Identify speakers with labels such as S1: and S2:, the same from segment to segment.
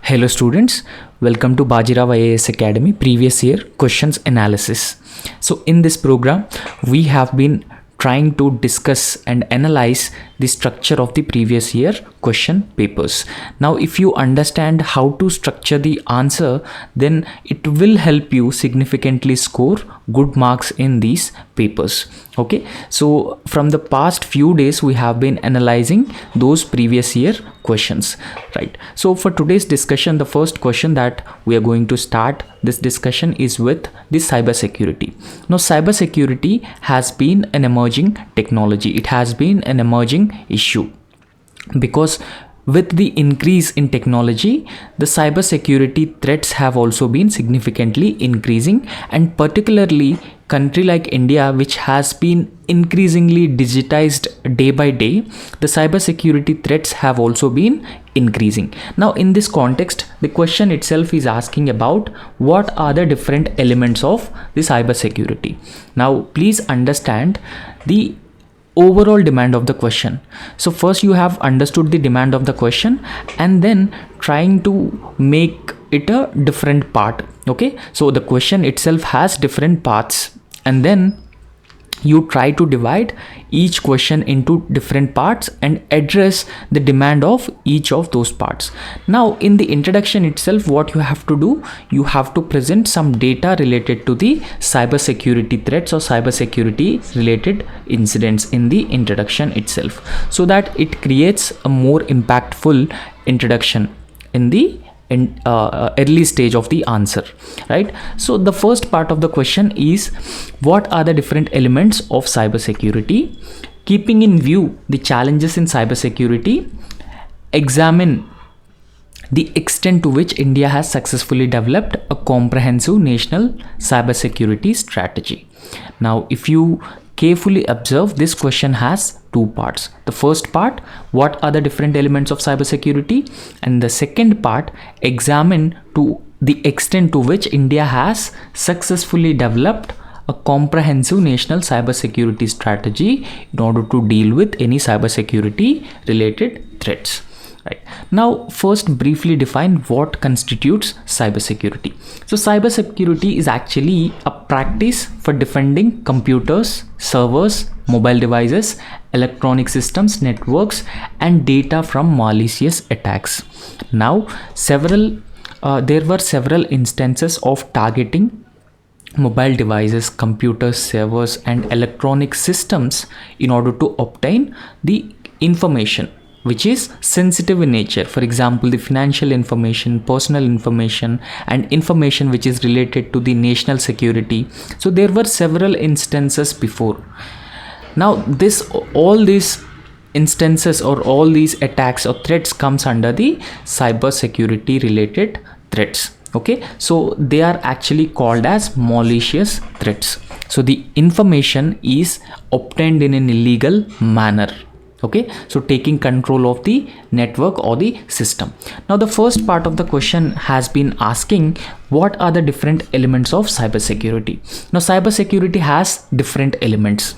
S1: Hello students, welcome to Bajirao IAS Academy previous year questions analysis. So in this program, we have been trying to discuss and analyze the structure of the previous year question papers. Now if you understand how to structure the answer, then it will help you significantly score good marks in these papers. Okay, so from the past few days we have been analyzing those previous year questions, right? So for today's discussion, the first question that we are going to start this discussion is with the cybersecurity. Now cybersecurity has been an emerging technology, it has been an emerging issue because with the increase in technology, the cybersecurity threats have also been significantly increasing, and particularly country like India, which has been increasingly digitized day by day, the cybersecurity threats have also been increasing. Now in this context, the question itself is asking about what are the different elements of the cybersecurity. Now please understand the overall demand of the question. So first you have understood the demand of the question and then trying to make it a different part. Okay, so the question itself has different parts and then you try to divide each question into different parts and address the demand of each of those parts. Now in the introduction itself, what you have to do, you have to present some data related to the cybersecurity threats or cybersecurity related incidents in the introduction itself, so that it creates a more impactful introduction in the early stage of the answer, right? So the first part of the question is, what are the different elements of cybersecurity? Keeping in view the challenges in cybersecurity, examine the extent to which India has successfully developed a comprehensive national cybersecurity strategy. Now if you carefully observe, this question has two parts. The first part, what are the different elements of cybersecurity, and the second part, examine to the extent to which India has successfully developed a comprehensive national cybersecurity strategy in order to deal with any cybersecurity related threats. Right. Now first briefly define what constitutes cybersecurity. So cybersecurity is actually a practice for defending computers, servers, mobile devices, electronic systems, networks and data from malicious attacks. Now there were several instances of targeting mobile devices, computers, servers and electronic systems in order to obtain the information which is sensitive in nature. For example, the financial information, personal information and information which is related to the national security. So there were several instances before. Now all these instances or all these attacks or threats comes under the cybersecurity related threats. Okay, so they are actually called as malicious threats. So the information is obtained in an illegal manner. Okay, so taking control of the network or the system. Now the first part of the question has been asking, what are the different elements of cybersecurity? Now cybersecurity has different elements.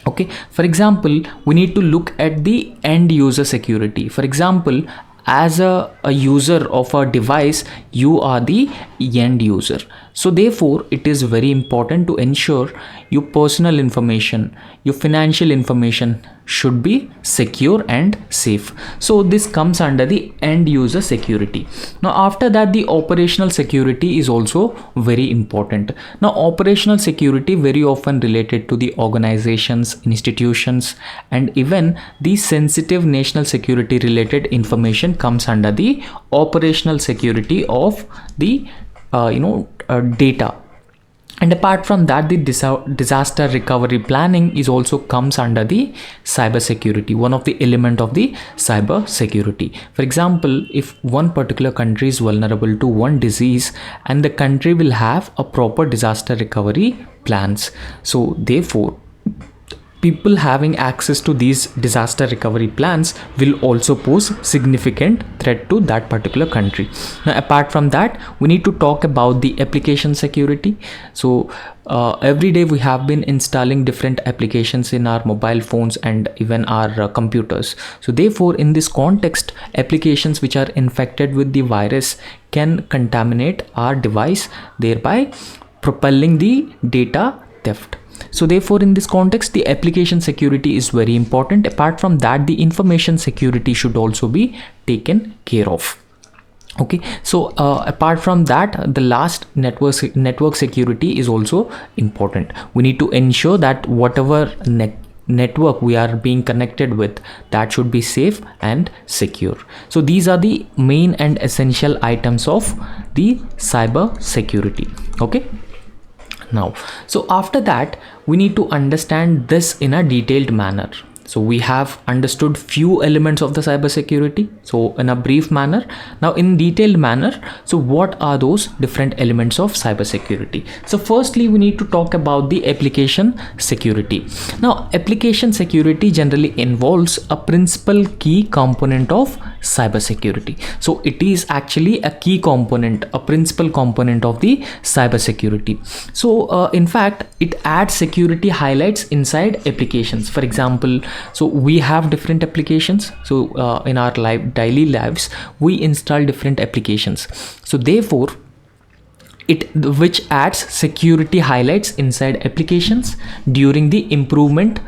S1: Okay, for example, we need to look at the end user security. For example, as a user of a device, you are the end user. So therefore it is very important to ensure your personal information, your financial information should be secure and safe. So this comes under the end user security. Now after that, the operational security is also very important. Now operational security very often related to the organizations, institutions and even the sensitive national security related information comes under the operational security of the data. And apart from that, the disaster recovery planning is also comes under the cybersecurity, one of the element of the cybersecurity. For example, if one particular country is vulnerable to one disease, and the country will have a proper disaster recovery plans. So therefore people having access to these disaster recovery plans will also pose significant threat to that particular country. Now, apart from that, we need to talk about the application security. So every day we have been installing different applications in our mobile phones and even our computers. So therefore, in this context, applications which are infected with the virus can contaminate our device, thereby propelling the data theft. So therefore, in this context, the application security is very important. Apart from that, the information security should also be taken care of. Okay, so apart from that, the last network security is also important. We need to ensure that whatever network we are being connected with, that should be safe and secure. So these are the main and essential items of the cyber security. Okay. Now, so after that, we need to understand this in a detailed manner. So we have understood few elements of the cybersecurity. So in a brief manner, now in detailed manner, so what are those different elements of cybersecurity? So firstly, we need to talk about the application security. Now, application security generally involves a principal key component of cybersecurity. So it is actually a key component, a principal component of the cybersecurity. So in fact, it adds security highlights inside applications. For example, so we have different applications. So in our daily lives, we install different applications. So therefore, which adds security highlights inside applications during the improvement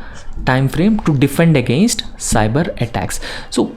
S1: time frame to defend against cyber attacks. So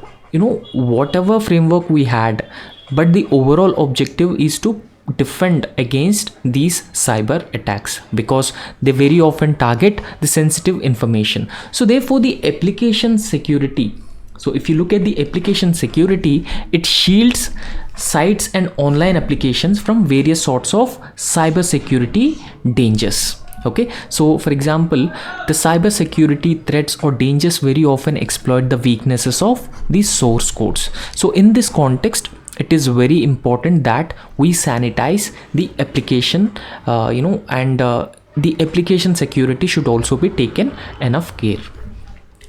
S1: whatever framework we had, but the overall objective is to defend against these cyber attacks, because they very often target the sensitive information. So therefore, the application security, so if you look at the application security, it shields sites and online applications from various sorts of cyber security dangers. Okay, so for example, the cyber security threats or dangers very often exploit the weaknesses of the source codes. So in this context, it is very important that we sanitize the application, and the application security should also be taken enough care.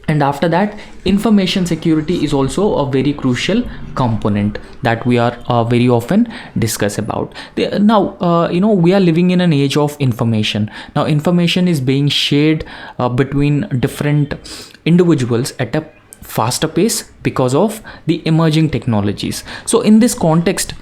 S1: And after that, information security is also a very crucial component that we are very often discuss about. Now, we are living in an age of information. Now, information is being shared between different individuals at a faster pace because of the emerging technologies. So in this context,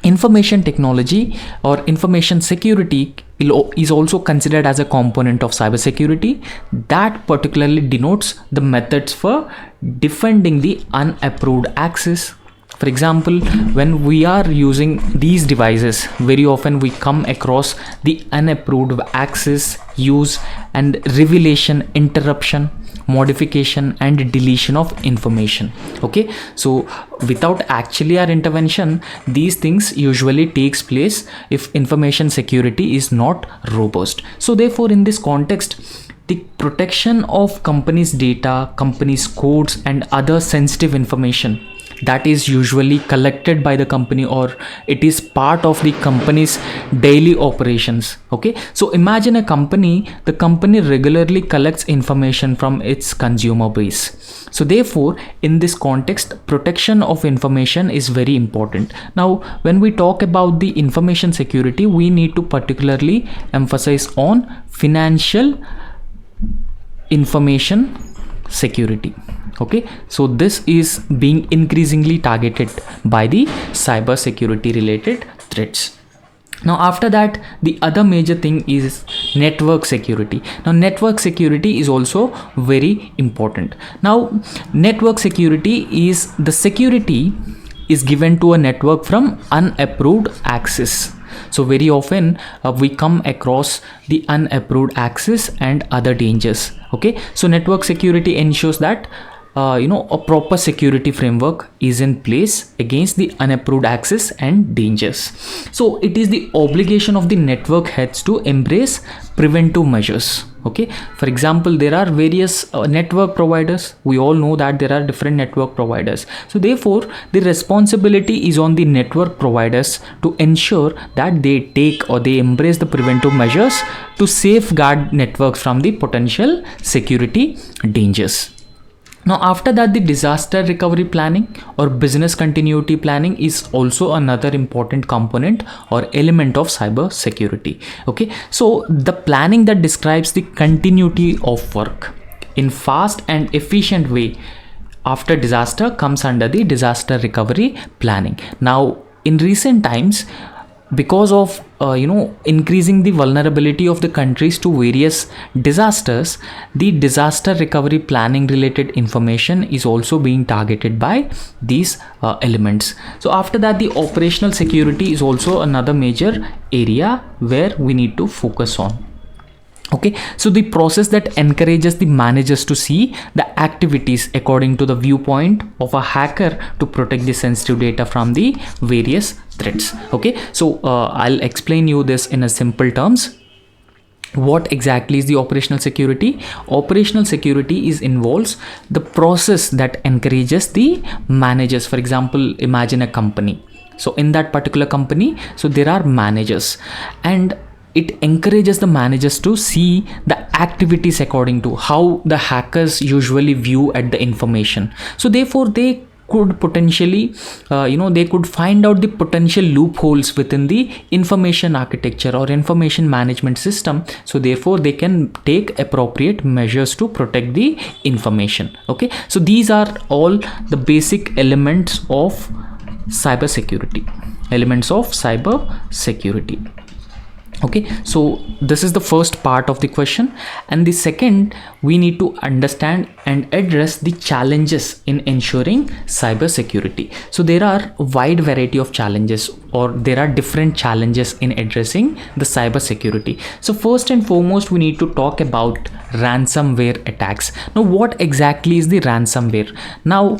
S1: information technology or information security is also considered as a component of cybersecurity that particularly denotes the methods for defending the unapproved access. For example, when we are using these devices, very often we come across the unapproved access, use and revelation, interruption, modification and deletion of information. Okay, so without actually our intervention, these things usually takes place if information security is not robust. So therefore, in this context, the protection of companies' data, companies' codes and other sensitive information that is usually collected by the company, or it is part of the company's daily operations. Okay, so imagine a company, the company regularly collects information from its consumer base. So therefore, in this context, protection of information is very important. Now, when we talk about the information security, we need to particularly emphasize on financial information security. Okay, so this is being increasingly targeted by the cyber security related threats. Now after that, the other major thing is network security. Now network security is also very important. Now network security is the security is given to a network from unapproved access. So very often we come across the unapproved access and other dangers. Okay, so network security ensures that a proper security framework is in place against the unapproved access and dangers. So it is the obligation of the network heads to embrace preventive measures. Okay, for example, there are various network providers. We all know that there are different network providers. So therefore the responsibility is on the network providers to ensure that they take or they embrace the preventive measures to safeguard networks from the potential security dangers. Now after that, the disaster recovery planning or business continuity planning is also another important component or element of cyber security. Okay, so the planning that describes the continuity of work in fast and efficient way after disaster comes under the disaster recovery planning. Now in recent times, because of increasing the vulnerability of the countries to various disasters, the disaster recovery planning related information is also being targeted by these elements. So after that, the operational security is also another major area where we need to focus on. Okay, so the process that encourages the managers to see the activities according to the viewpoint of a hacker to protect the sensitive data from the various threats. Okay, so I'll explain you this in a simple terms. What exactly is the operational security? Operational security involves the process that encourages the managers. For example, imagine a company. So in that particular company, so there are managers, and it encourages the managers to see the activities according to how the hackers usually view at the information. So therefore they could potentially they could find out the potential loopholes within the information architecture or information management system. So therefore they can take appropriate measures to protect the information. Okay, so these are all the basic elements of cyber security. Okay, so this is the first part of the question, and the second, we need to understand and address the challenges in ensuring cyber security. So there are a wide variety of challenges, or there are different challenges in addressing the cyber security. So first and foremost, we need to talk about ransomware attacks. Now what exactly is the ransomware? Now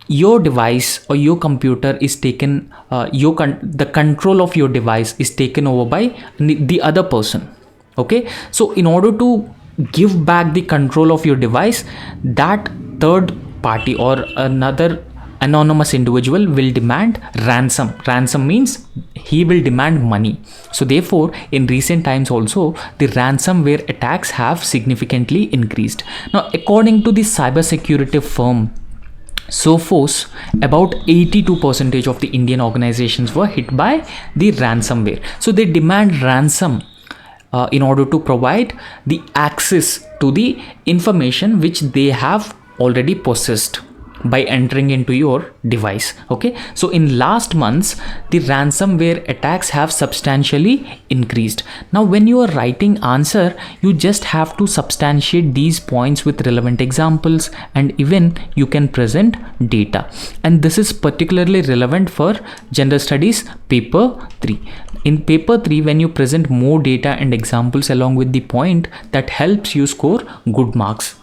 S1: your device or your computer is taken, the control of your device is taken over by the other person. Okay, so in order to give back the control of your device, that third party or another anonymous individual will demand ransom means he will demand money. So therefore in recent times also the ransomware attacks have significantly increased. Now according to the cybersecurity firm Sophos, about 82% of the Indian organizations were hit by the ransomware. So they demand ransom in order to provide the access to the information which they have already possessed by entering into your device. Okay, so in last months the ransomware attacks have substantially increased. Now when you are writing answer, you just have to substantiate these points with relevant examples, and even you can present data, and this is particularly relevant for general studies paper 3. In paper 3, when you present more data and examples along with the point, that helps you score good marks.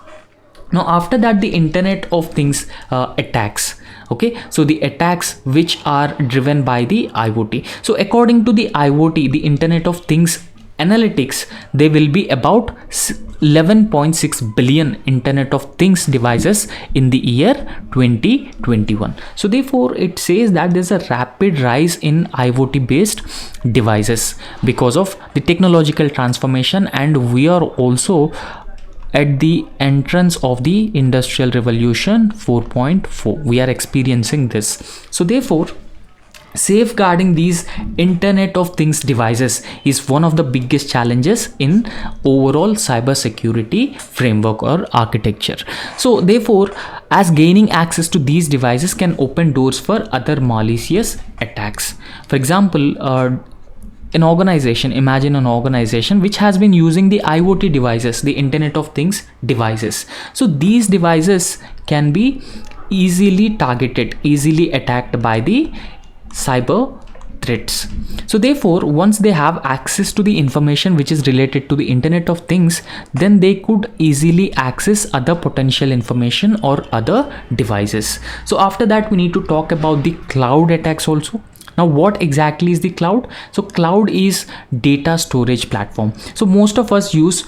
S1: Now after that, the Internet of Things attacks. Okay, so the attacks which are driven by the IoT. So according to the IoT, the Internet of Things analytics, there will be about 11.6 billion Internet of Things devices in the year 2021. So therefore it says that there's a rapid rise in IoT based devices because of the technological transformation, and we are also at the entrance of the Industrial Revolution 4.4. We are experiencing this. So therefore safeguarding these Internet of Things devices is one of the biggest challenges in overall cyber security framework or architecture. So therefore, as gaining access to these devices can open doors for other malicious attacks. For example, imagine an organization which has been using the IoT devices, the Internet of Things devices. So these devices can be easily targeted, easily attacked by the cyber threats. So therefore, once they have access to the information which is related to the Internet of Things, then they could easily access other potential information or other devices. So after that, we need to talk about the cloud attacks also. Now what exactly is the cloud? So cloud is data storage platform. So most of us use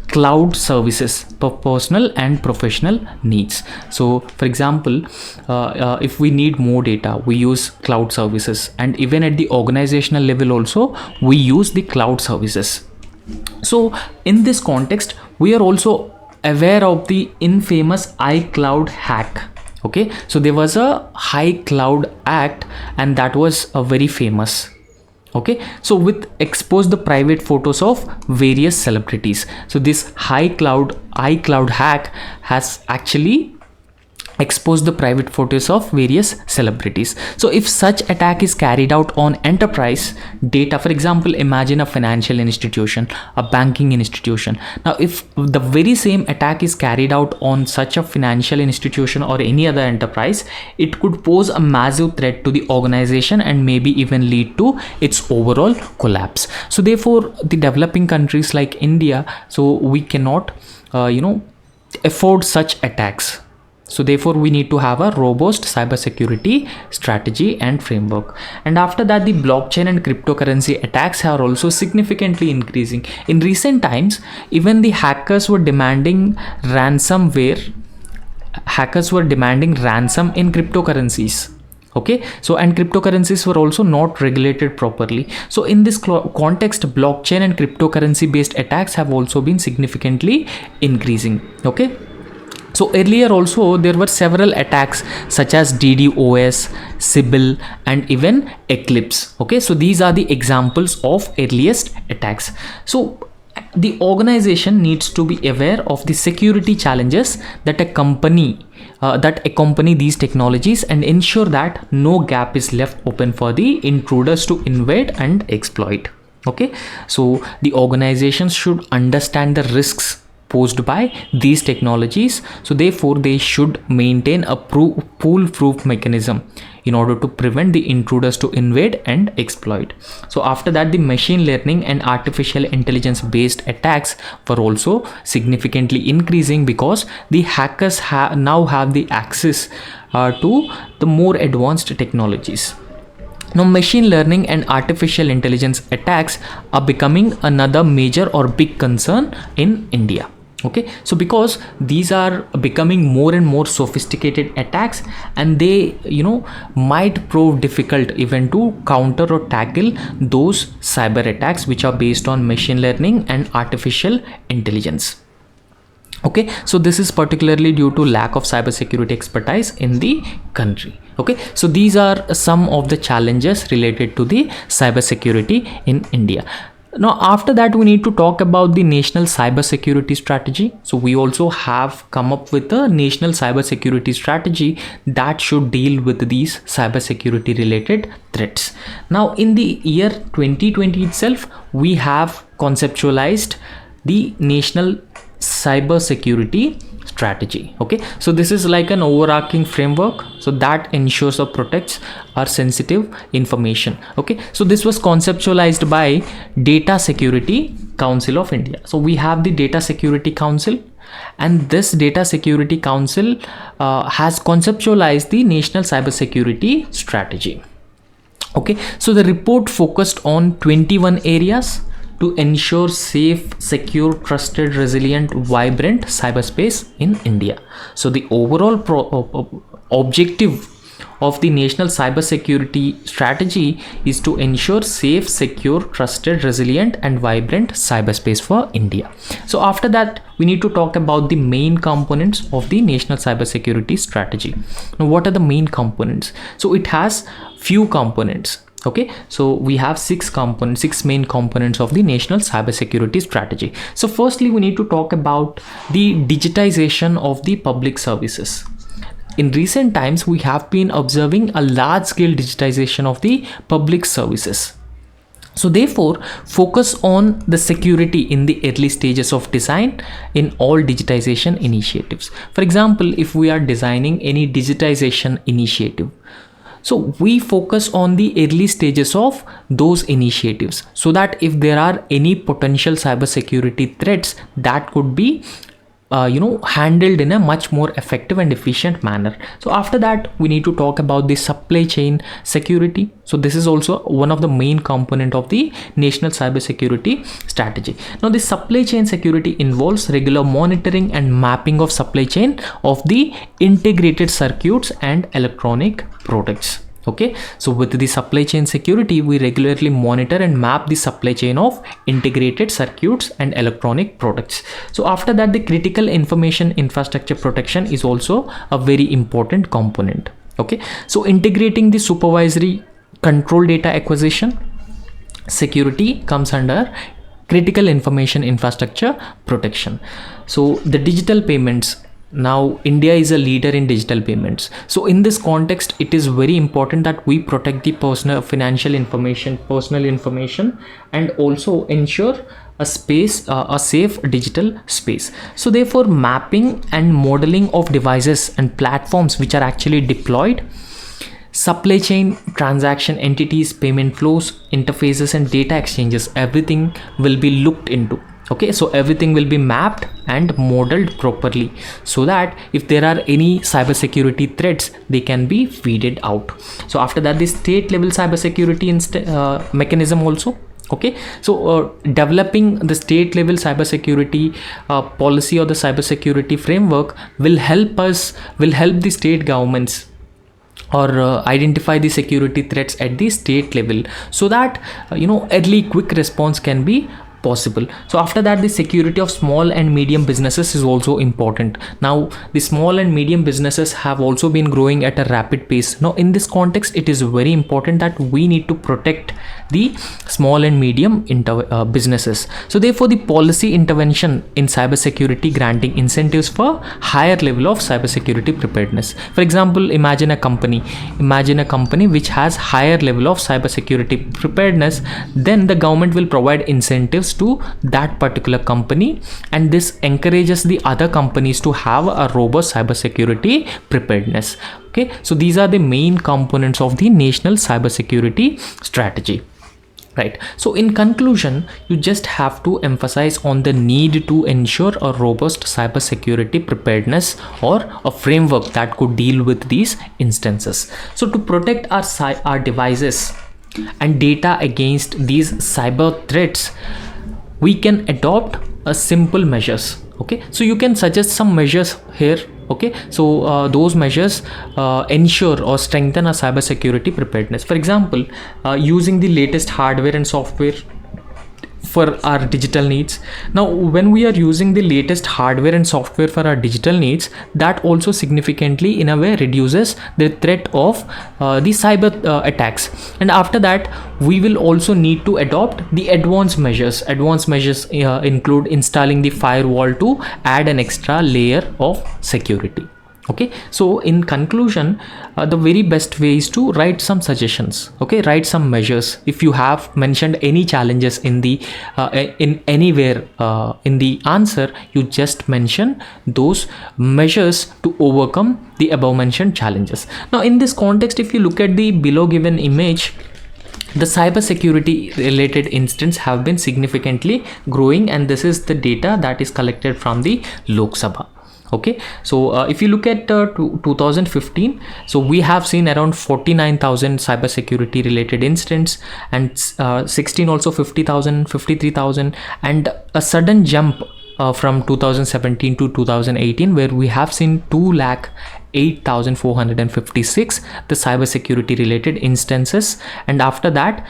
S1: cloud services for personal and professional needs. So for example, if we need more data, we use cloud services, and even at the organizational level also we use the cloud services. So in this context, we are also aware of the infamous iCloud hack. Okay, so there was a iCloud act, and that was very famous. Okay, so with expose the private photos of various celebrities. So this iCloud hack has actually expose the private photos of various celebrities. So if such attack is carried out on enterprise data, for example, imagine a financial institution, a banking institution. Now if the very same attack is carried out on such a financial institution or any other enterprise, it could pose a massive threat to the organization and maybe even lead to its overall collapse. So therefore the developing countries like India, so we cannot afford such attacks. So therefore we need to have a robust cybersecurity strategy and framework. And after that, the blockchain and cryptocurrency attacks are also significantly increasing. In recent times, even the hackers were demanding ransom in cryptocurrencies. Okay, so and cryptocurrencies were also not regulated properly. So in this context, blockchain and cryptocurrency based attacks have also been significantly increasing. Okay, so earlier also there were several attacks such as DDoS, Sybil, and even Eclipse. Okay, so these are the examples of earliest attacks. So the organization needs to be aware of the security challenges that accompany these technologies and ensure that no gap is left open for the intruders to invade and exploit. Okay, so the organizations should understand the risks posed by these technologies. So therefore they should maintain a foolproof mechanism in order to prevent the intruders to invade and exploit. So after that, the machine learning and artificial intelligence based attacks were also significantly increasing because the hackers now have the access to the more advanced technologies. Now machine learning and artificial intelligence attacks are becoming another major or big concern in India. Okay, so because these are becoming more and more sophisticated attacks, and they might prove difficult even to counter or tackle those cyber attacks which are based on machine learning and artificial intelligence. Okay, so this is particularly due to lack of cybersecurity expertise in the country. Okay, so these are some of the challenges related to the cybersecurity in India. Now after that, we need to talk about the national cybersecurity strategy. So we also have come up with a national cybersecurity strategy that should deal with these cybersecurity related threats. Now in the year 2020 itself, we have conceptualized the national cybersecurity strategy. Okay, so this is like an overarching framework so that ensures or protects our sensitive information. Okay, so this was conceptualized by Data Security Council of India. So we have the Data Security Council, and this Data Security Council has conceptualized the national cybersecurity strategy. Okay, so the report focused on 21 areas to ensure safe, secure, trusted, resilient, vibrant cyberspace in India. So the overall objective of the national cybersecurity strategy is to ensure safe, secure, trusted, resilient, and vibrant cyberspace for India. So after that, we need to talk about the main components of the national cybersecurity strategy. Now, what are the main components? So it has few components. Okay, so we have six main components of the national cybersecurity strategy. So firstly, we need to talk about the digitization of the public services. In recent times, we have been observing a large scale digitization of the public services. So therefore, focus on the security in the early stages of design in all digitization initiatives. For example, if we are designing any digitization initiative, so we focus on the early stages of those initiatives so that if there are any potential cybersecurity threats that could be handled in a much more effective and efficient manner. So after that, we need to talk about the supply chain security. So this is also one of the main component of the national cybersecurity strategy. Now the supply chain security involves regular monitoring and mapping of supply chain of the integrated circuits and electronic products. Okay, so with the supply chain security, we regularly monitor and map the supply chain of integrated circuits and electronic products. So after that, the critical information infrastructure protection is also a very important component. Okay, so integrating the supervisory control data acquisition security comes under critical information infrastructure protection. So the digital payments. Now India is a leader in digital payments. So in this context, it is very important that we protect the personal information, and also ensure a safe digital space. So therefore, mapping and modeling of devices and platforms which are actually deployed, supply chain transaction entities, payment flows, interfaces and data exchanges, everything will be looked into. Okay, so everything will be mapped and modeled properly, so that if there are any cybersecurity threats, they can be weeded out. So after that, the state level cybersecurity mechanism also. Okay, so developing the state level cybersecurity policy or the cybersecurity framework will help the state governments or identify the security threats at the state level, so that early quick response can be possible. So after that, the security of small and medium businesses is also important. Now the small and medium businesses have also been growing at a rapid pace. Now in this context, it is very important that we need to protect the small and medium businesses. So therefore, the policy intervention in cybersecurity, granting incentives for higher level of cybersecurity preparedness. For example, imagine a company which has higher level of cybersecurity preparedness, then the government will provide incentives to that particular company, and this encourages the other companies to have a robust cybersecurity preparedness. Okay, so these are the main components of the national cybersecurity strategy. Right. So in conclusion, you just have to emphasize on the need to ensure a robust cybersecurity preparedness or a framework that could deal with these instances. So to protect our devices and data against these cyber threats, we can adopt a simple measures. Okay, so you can suggest some measures here. Okay, so those measures ensure or strengthen our cybersecurity preparedness. For example, using the latest hardware and software for our digital needs. Now when we are using the latest hardware and software for our digital needs, that also significantly in a way reduces the threat of the cyber attacks. And after that, we will also need to adopt the advanced measures. Include installing the firewall to add an extra layer of security. Okay, so in conclusion, the very best way is to write some suggestions. Okay, write some measures. If you have mentioned any challenges in the in anywhere in the answer, you just mention those measures to overcome the above mentioned challenges. Now in this context, if you look at the below given image, the cybersecurity related incidents have been significantly growing, and this is the data that is collected from the Lok Sabha. Okay, so if you look at 2015, so we have seen around 49,000 cybersecurity related incidents, and 16 also 50,000, 53,000, and a sudden jump from 2017 to 2018, where we have seen 2,08,456 the cybersecurity related instances, and after that,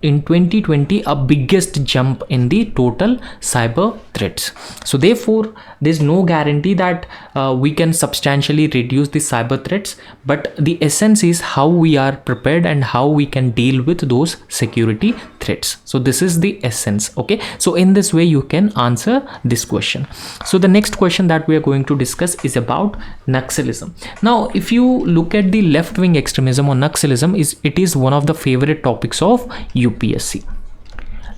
S1: in 2020, a biggest jump in the total cyber threats. So therefore, there's no guarantee that we can substantially reduce the cyber threats, but the essence is how we are prepared and how we can deal with those security threats. So this is the essence. Okay, so in this way you can answer this question. So the next question that we are going to discuss is about Naxalism. Now if you look at the left-wing extremism or Naxalism, it is one of the favorite topics of UPSC.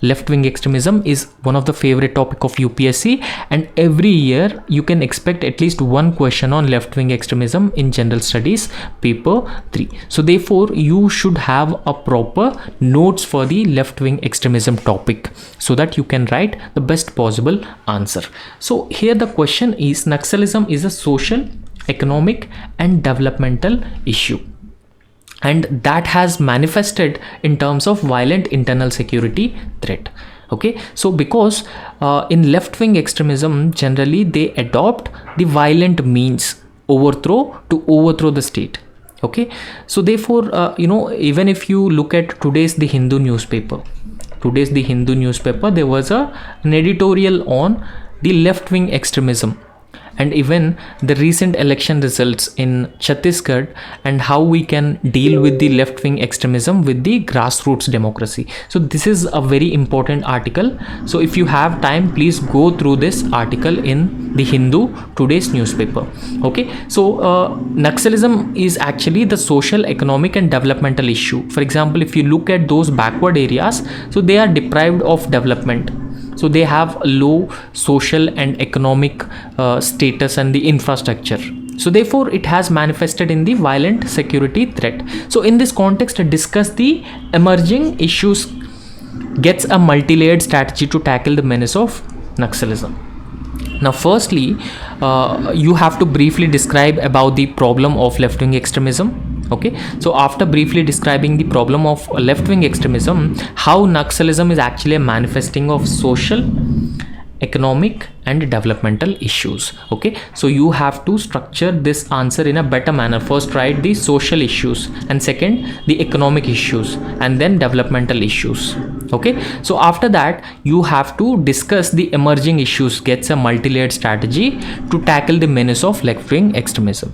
S1: left-wing extremism is one of the favorite topic of UPSC, and every year you can expect at least one question on left-wing extremism in general studies paper 3. So therefore you should have a proper notes for the left-wing extremism topic so that you can write the best possible answer. So here the question is, Naxalism is a social, economic and developmental issue, and that has manifested in terms of violent internal security threat. Okay, so because in left-wing extremism generally they adopt the violent means to overthrow the state. Okay, so therefore even if you look at today's the Hindu newspaper, there was an editorial on the left-wing extremism, and even the recent election results in Chhattisgarh, and how we can deal with the left-wing extremism with the grassroots democracy. So this is a very important article. So if you have time, please go through this article in the Hindu today's newspaper. Okay, so Naxalism is actually the social, economic and developmental issue. For example, if you look at those backward areas, so they are deprived of development. So they have low social and economic status and the infrastructure. So therefore it has manifested in the violent security threat. So in this context, discuss the emerging issues, gets a multi-layered strategy to tackle the menace of Naxalism. Now firstly, you have to briefly describe about the problem of left-wing extremism. Okay, so after briefly describing the problem of left-wing extremism, how Naxalism is actually a manifesting of social, economic and developmental issues. Okay, so you have to structure this answer in a better manner. First write the social issues, and second the economic issues, and then developmental issues. Okay, so after that you have to discuss the emerging issues, gets a multi-layered strategy to tackle the menace of left-wing extremism.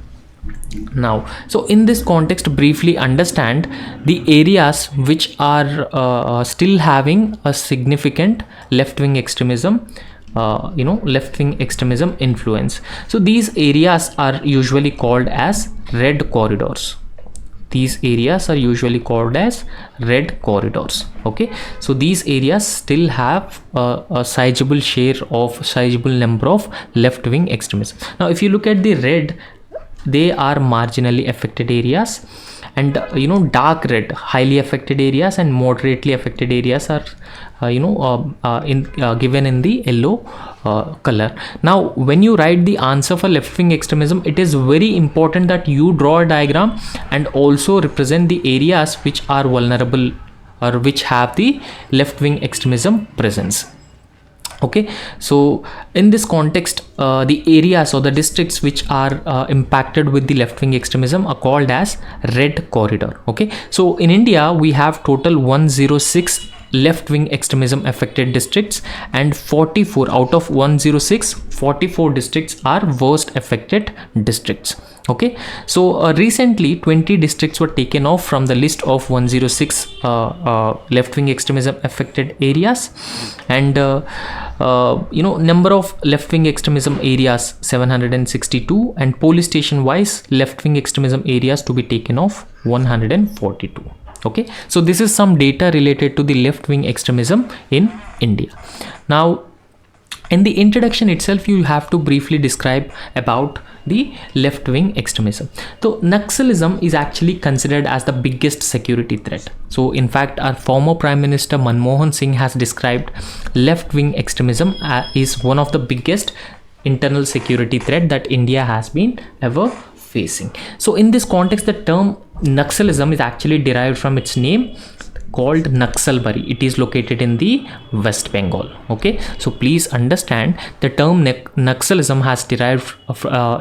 S1: Now, so in this context, briefly understand the areas which are still having a significant left-wing extremism, left-wing extremism influence. So these areas are usually called as red corridors. Okay, so these areas still have a sizable number of left-wing extremism. Now if you look at the red, they are marginally affected areas, and dark red, highly affected areas, and moderately affected areas are given in the yellow color. Now when you write the answer for left-wing extremism, it is very important that you draw a diagram and also represent the areas which are vulnerable or which have the left-wing extremism presence. Okay, so in this context, the areas or the districts which are impacted with the left-wing extremism are called as red corridor. Okay, so in India we have total 106 left-wing extremism affected districts, and 44 out of 106, 44 districts are worst affected districts. Okay, so recently 20 districts were taken off from the list of 106 left-wing extremism affected areas, and number of left-wing extremism areas 762, and police station wise left-wing extremism areas to be taken off 142. Okay, so this is some data related to the left-wing extremism in India. Now in the introduction itself, you have to briefly describe about the left-wing extremism. So Naxalism is actually considered as the biggest security threat. So in fact, our former Prime Minister Manmohan Singh has described left-wing extremism is one of the biggest internal security threat that India has been ever facing. So in this context, the term Naxalism is actually derived from its name called Naxalbari. It is located in the West Bengal. Okay, so please understand the term Naxalism has derived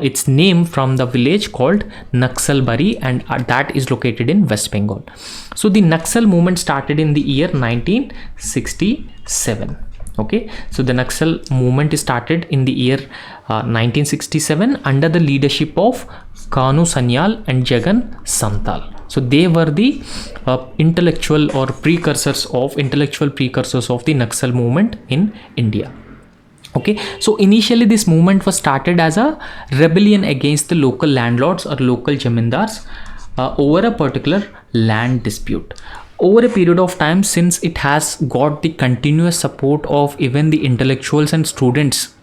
S1: its name from the village called Naxalbari, and that is located in West Bengal. So the Naxal movement started in the year 1967. Okay, so the Naxal movement started in the year 1967 under the leadership of Kanu Sanyal and Jagan Santal. So they were the intellectual precursors of the Naxal movement in India. Okay, so initially this movement was started as a rebellion against the local landlords or local jamindars over a particular land dispute. over a period of time, since it has got the continuous support of even the intellectuals and students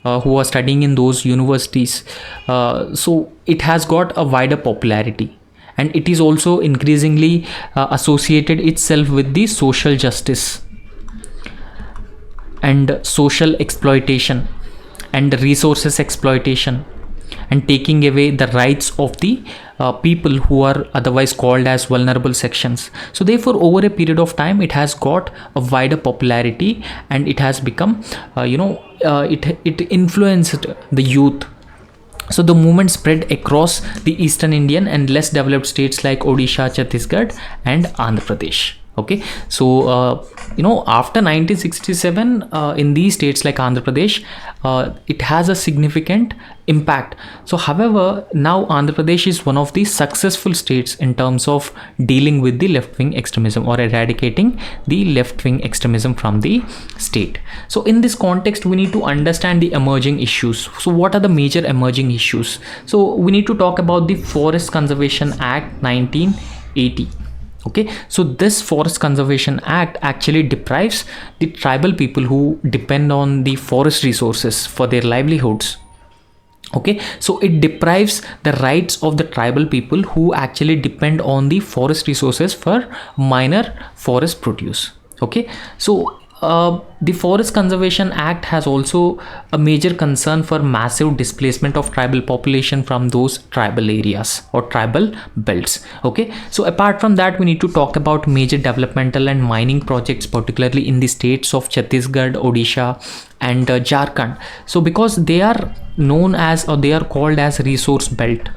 S1: who are studying in those universities, so it has got a wider popularity, and it is also increasingly associated itself with the social justice and social exploitation and resources exploitation, and taking away the rights of the people who are otherwise called as vulnerable sections. So therefore, over a period of time, it has got a wider popularity, and it has become it influenced the youth. So the movement spread across the eastern Indian and less developed states like Odisha, Chhattisgarh and Andhra Pradesh. Okay, so after 1967, in these states like Andhra Pradesh, it has a significant impact. So however, now Andhra Pradesh is one of the successful states in terms of dealing with the left-wing extremism or eradicating the left-wing extremism from the state. So in this context, we need to understand the emerging issues. So what are the major emerging issues? So we need to talk about the Forest Conservation Act 1980. Okay, so this Forest Conservation Act actually deprives the tribal people who depend on the forest resources for their livelihoods. Okay, so it deprives the rights of the tribal people who actually depend on the forest resources for minor forest produce. Okay, so the Forest Conservation Act has also a major concern for massive displacement of tribal population from those tribal areas or tribal belts. Okay, so apart from that, we need to talk about major developmental and mining projects, particularly in the states of Chhattisgarh, Odisha and Jharkhand. So because they are known as, or they are called as resource belt,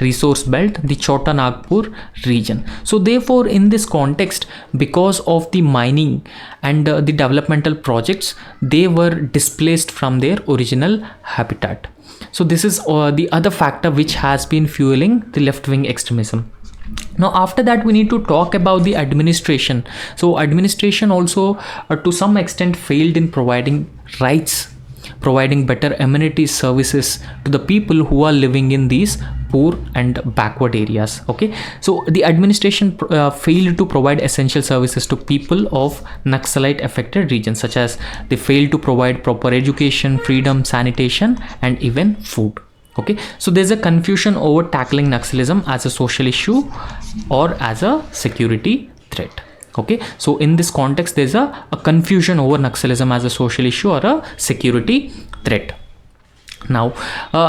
S1: the Chota Nagpur region. So therefore, in this context, because of the mining and the developmental projects, they were displaced from their original habitat. So this is the other factor which has been fueling the left-wing extremism. Now after that, we need to talk about the administration. So administration also to some extent failed in providing rights, providing better amenities, services to the people who are living in these poor and backward areas. Okay, so the administration failed to provide essential services to people of Naxalite affected regions, such as they failed to provide proper education, freedom, sanitation and even food. Okay, so there's a confusion over tackling Naxalism as a social issue or as a security threat. Okay, so in this context, there's a confusion over Naxalism as a social issue or a security threat. Now,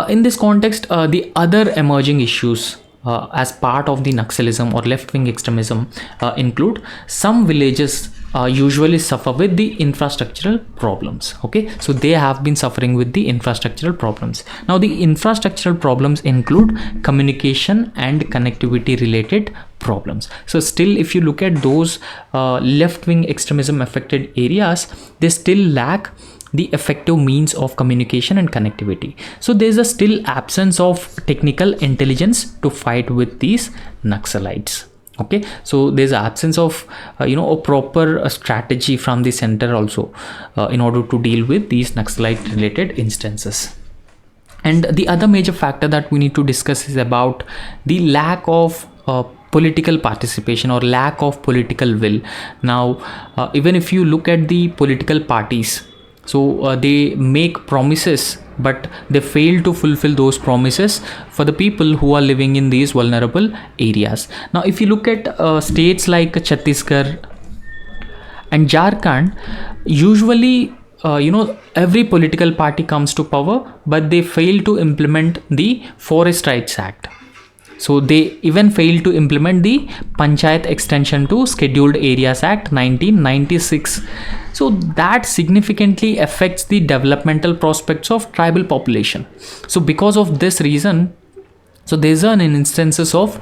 S1: in this context, the other emerging issues as part of the Naxalism or left-wing extremism include some villages usually suffer with the infrastructural problems. Okay, so they have been suffering with the infrastructural problems. Now the infrastructural problems include communication and connectivity related problems. So still, if you look at those left-wing extremism affected areas, they still lack the effective means of communication and connectivity. So there's a still absence of technical intelligence to fight with these Naxalites. Okay, so there's absence of a proper strategy from the center also in order to deal with these Naxalite related instances. And the other major factor that we need to discuss is about the lack of political participation or lack of political will. Now even if you look at the political parties, so they make promises, but they fail to fulfill those promises for the people who are living in these vulnerable areas. Now if you look at states like Chhattisgarh and Jharkhand, usually every political party comes to power, but they fail to implement the Forest Rights Act. So they even failed to implement the Panchayat Extension to Scheduled Areas Act 1996. So that significantly affects the developmental prospects of tribal population. So because of this reason, so there's an instances of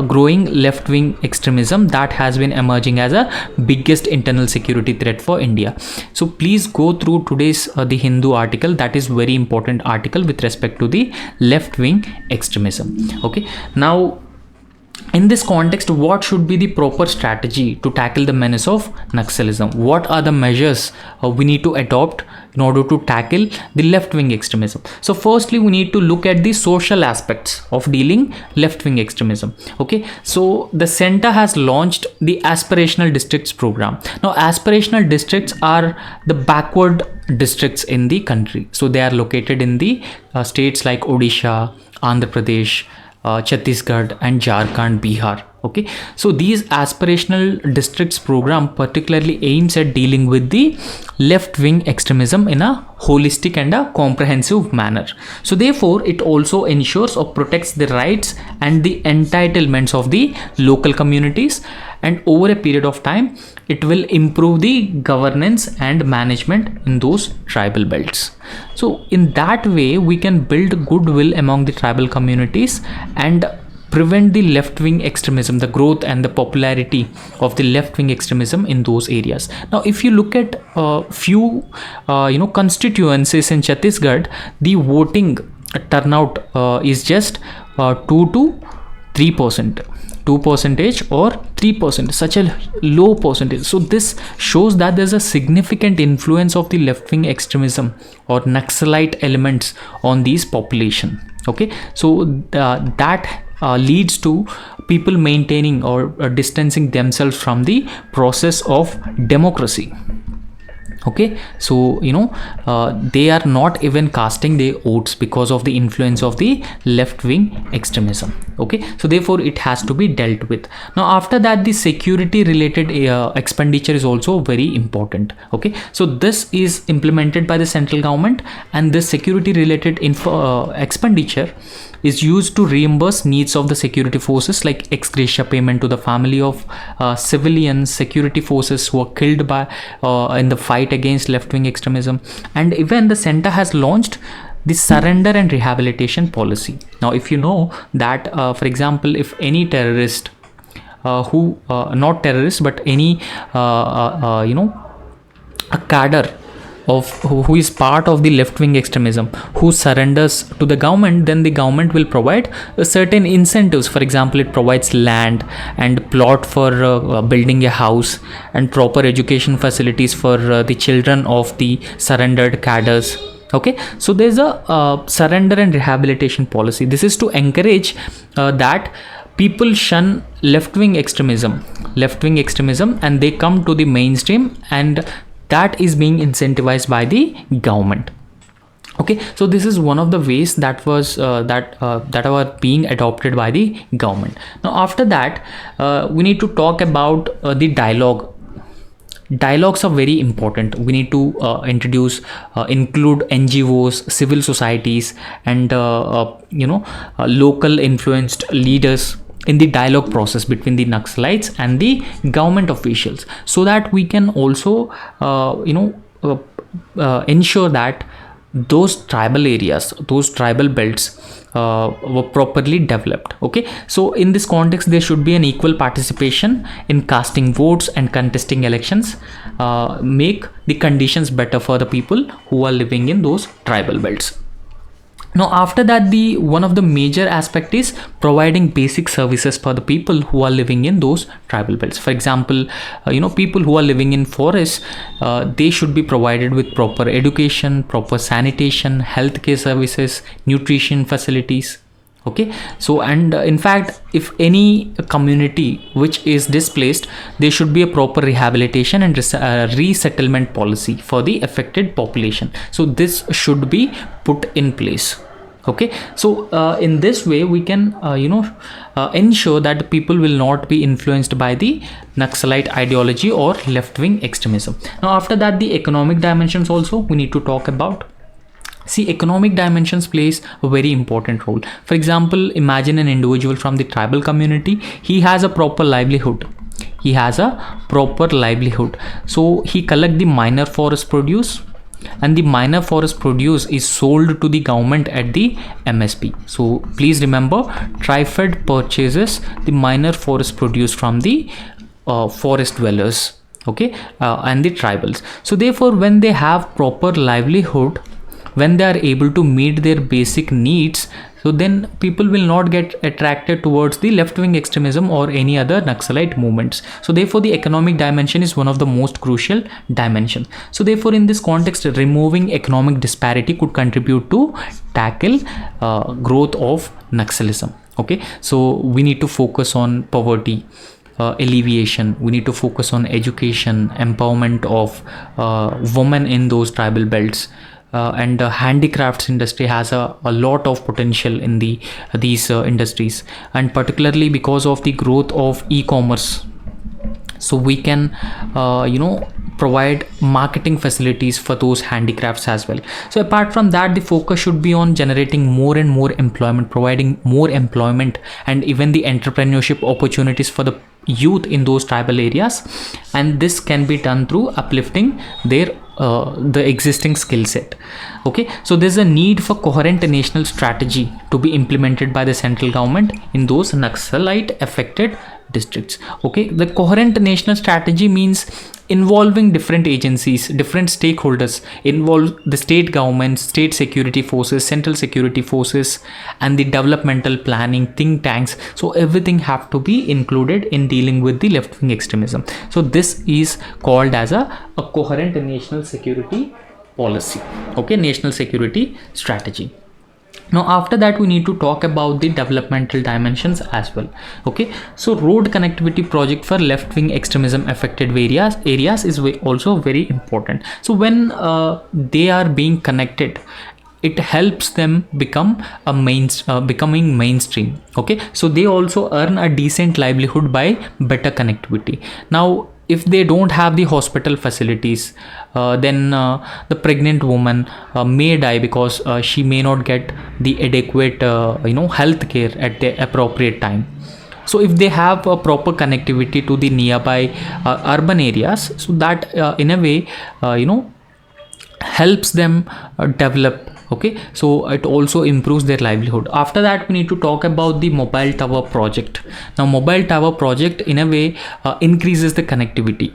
S1: growing left-wing extremism that has been emerging as a biggest internal security threat for India. So please go through today's the Hindu article. That is very important article with respect to the left-wing extremism. Okay, now in this context, what should be the proper strategy to tackle the menace of Naxalism? What are the measures we need to adopt in order to tackle the left-wing extremism. So firstly, we need to look at the social aspects of dealing left-wing extremism. Okay, so the center has launched the aspirational districts program. Now aspirational districts are the backward districts in the country. So they are located in the states like Odisha, Andhra Pradesh, Chhattisgarh and Jharkhand, Bihar. Okay, so these aspirational districts program particularly aims at dealing with the left-wing extremism in a holistic and a comprehensive manner. So therefore, it also ensures or protects the rights and the entitlements of the local communities, and over a period of time, it will improve the governance and management in those tribal belts. So in that way, we can build goodwill among the tribal communities and prevent the left-wing extremism, the growth and the popularity of the left-wing extremism in those areas. Now if you look at few constituencies in Chhattisgarh, the voting turnout is just 2 to 3%, 2% or 3%, such a low percentage. So this shows that there's a significant influence of the left-wing extremism or Naxalite elements on these population. Okay, so that leads to people maintaining or distancing themselves from the process of democracy. Okay, so they are not even casting their votes because of the influence of the left-wing extremism. Okay, so therefore it has to be dealt with. Now after that, the security related expenditure is also very important. Okay, so this is implemented by the central government, and this security related expenditure is used to reimburse needs of the security forces, like ex gratia payment to the family of civilians, security forces who were killed by in the fight against left-wing extremism. And even the center has launched the surrender and rehabilitation policy. Now if you know that for example, if any terrorist who not terrorist but any a cadre of who is part of the left-wing extremism who surrenders to the government, then the government will provide certain incentives. For example, it provides land and plot for building a house and proper education facilities for the children of the surrendered cadres. Okay, so there's a surrender and rehabilitation policy. This is to encourage that people shun left-wing extremism and they come to the mainstream, and that is being incentivized by the government. Okay, so this is one of the ways that was that are being adopted by the government. Now after that, we need to talk about the dialogue. Dialogues are very important. We need to include NGOs, civil societies, and local influenced leaders in the dialogue process between the Naxalites and the government officials, so that we can also ensure that those tribal areas, those tribal belts were properly developed. Okay, so in this context, there should be an equal participation in casting votes and contesting elections, make the conditions better for the people who are living in those tribal belts. Now after that, the one of the major aspect is providing basic services for the people who are living in those tribal belts. For example, people who are living in forests, they should be provided with proper education, proper sanitation, healthcare services, nutrition facilities. Okay, so and in fact, if any community which is displaced, there should be a proper rehabilitation and resettlement policy for the affected population. So this should be put in place. Okay, so in this way we can ensure that people will not be influenced by the Naxalite ideology or left-wing extremism. Now after that, the economic dimensions also we need to talk about. See, economic dimensions plays a very important role. For example, imagine an individual from the tribal community. He has a proper livelihood. So he collect the minor forest produce, and the minor forest produce is sold to the government at the MSP. So please remember, Trifed purchases the minor forest produce from the forest dwellers, okay, and the tribals. So therefore, when they have proper livelihood, when they are able to meet their basic needs, so then people will not get attracted towards the left-wing extremism or any other Naxalite movements. So therefore the economic dimension is one of the most crucial dimension. So therefore in this context, removing economic disparity could contribute to tackle growth of Naxalism. Okay, so we need to focus on poverty alleviation. We need to focus on education, empowerment of women in those tribal belts. And the handicrafts industry has a lot of potential in these industries, and particularly because of the growth of e-commerce. So we can provide marketing facilities for those handicrafts as well. So apart from that, the focus should be on generating more and more employment, providing more employment, and even the entrepreneurship opportunities for the youth in those tribal areas. And this can be done through uplifting their the existing skill set. Okay, so there's a need for coherent national strategy to be implemented by the central government in those Naxalite affected districts. Okay, the coherent national strategy means involving different agencies, different stakeholders, involve the state government, state security forces, central security forces, and the developmental planning, think tanks. So everything have to be included in dealing with the left-wing extremism. So this is called as a coherent national security policy. Okay, national security strategy. Now after that, we need to talk about the developmental dimensions as well. Okay, so road connectivity project for left-wing extremism affected areas is also very important. So when they are being connected, it helps them becoming mainstream. Okay, so they also earn a decent livelihood by better connectivity. Now if they don't have the hospital facilities, then the pregnant woman may die because she may not get the adequate health care at the appropriate time. So if they have a proper connectivity to the nearby urban areas, so that in a way helps them develop. Okay, so it also improves their livelihood. After that, we need to talk about the mobile tower project. Now mobile tower project in a way increases the connectivity.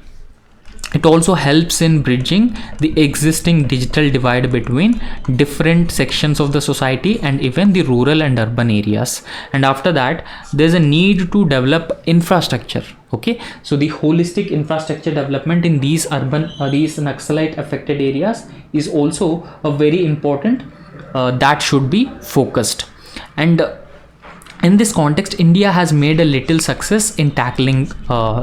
S1: It also helps in bridging the existing digital divide between different sections of the society and even the rural and urban areas. And after that, there's a need to develop infrastructure. Okay, so the holistic infrastructure development in these these Naxalite affected areas is also a very important that should be focused. And in this context, India has made a little success in tackling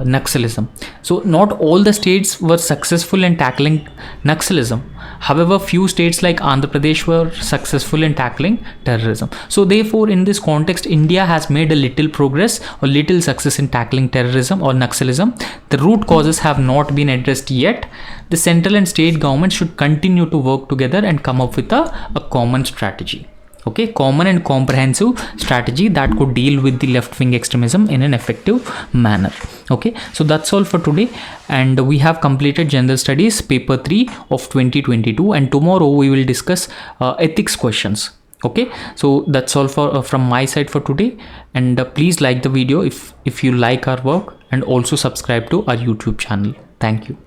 S1: Naxalism. So not all the states were successful in tackling Naxalism. However, few states like Andhra Pradesh were successful in tackling terrorism. So therefore, in this context, India has made a little progress or little success in tackling terrorism or Naxalism. The root causes have not been addressed yet. The central and state governments should continue to work together and come up with a common strategy. Okay, common and comprehensive strategy that could deal with the left-wing extremism in an effective manner. Okay, so that's all for today, and we have completed general studies paper 3 of 2022, and tomorrow we will discuss ethics questions. Okay, so that's all for from my side for today, and please like the video if you like our work, and also subscribe to our YouTube channel. Thank you.